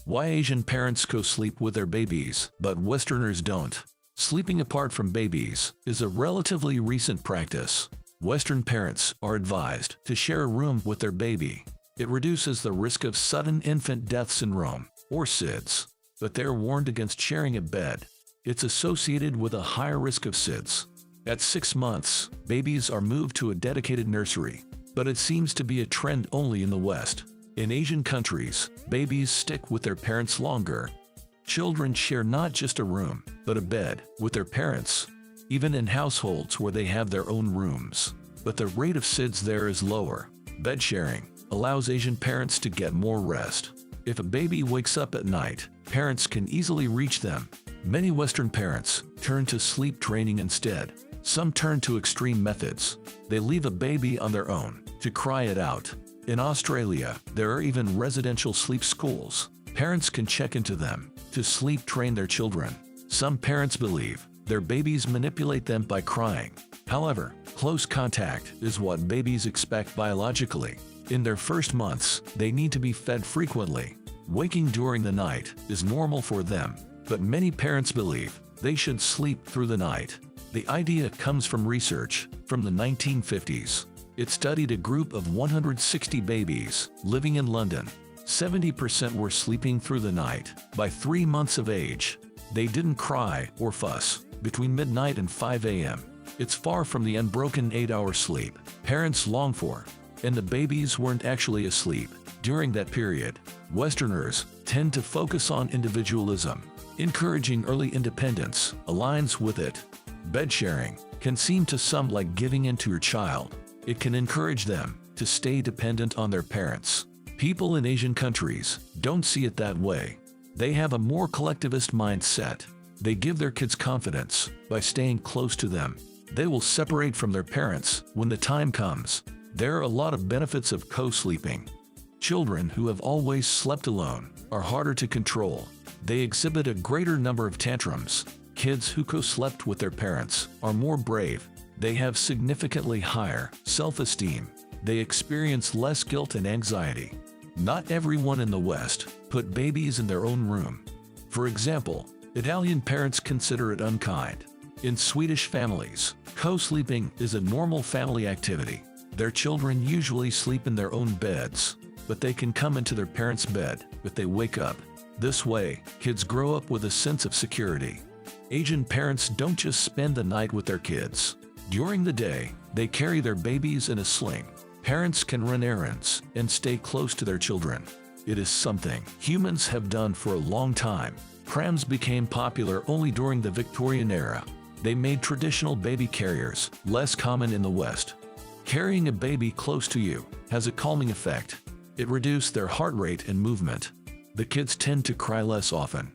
Why Asian parents co-sleep with their babies, but Westerners don't. Sleeping apart from babies is a relatively recent practice. Western parents are advised to share a room with their baby. It reduces the risk of sudden infant death syndrome, or SIDS, but they're warned against sharing a bed. It's associated with a higher risk of SIDS. At 6 months, babies are moved to a dedicated nursery, but it seems to be a trend only in the West. In Asian countries, babies stick with their parents longer. Children share not just a room, but a bed with their parents, even in households where they have their own rooms. But the rate of SIDS there is lower. Bed sharing allows Asian parents to get more rest. If a baby wakes up at night, parents can easily reach them. Many Western parents turn to sleep training instead. Some turn to extreme methods. They leave a baby on their own to cry it out. In Australia, there are even residential sleep schools. Parents can check into them to sleep train their children. Some parents believe their babies manipulate them by crying. However, close contact is what babies expect biologically. In their first months, they need to be fed frequently. Waking during the night is normal for them, but many parents believe they should sleep through the night. The idea comes from research from the 1950s. It studied a group of 160 babies living in London. 70% were sleeping through the night. By 3 months of age, they didn't cry or fuss between midnight and 5 a.m. It's far from the unbroken 8-hour sleep parents long for, and the babies weren't actually asleep during that period. Westerners tend to focus on individualism. Encouraging early independence aligns with it. Bed sharing can seem to some like giving in to your child. It can encourage them to stay dependent on their parents. People in Asian countries don't see it that way. They have a more collectivist mindset. They give their kids confidence by staying close to them. They will separate from their parents when the time comes. There are a lot of benefits of co-sleeping. Children who have always slept alone are harder to control. They exhibit a greater number of tantrums. Kids who co-slept with their parents are more brave. They have significantly higher self-esteem. They experience less guilt and anxiety. Not everyone in the West put babies in their own room. For example, Italian parents consider it unkind. In Swedish families, co-sleeping is a normal family activity. Their children usually sleep in their own beds, but they can come into their parents' bed if they wake up. This way, kids grow up with a sense of security. Asian parents don't just spend the night with their kids. During the day, they carry their babies in a sling. Parents can run errands and stay close to their children. It is something humans have done for a long time. Prams became popular only during the Victorian era. They made traditional baby carriers less common in the West. Carrying a baby close to you has a calming effect. It reduces their heart rate and movement. The kids tend to cry less often.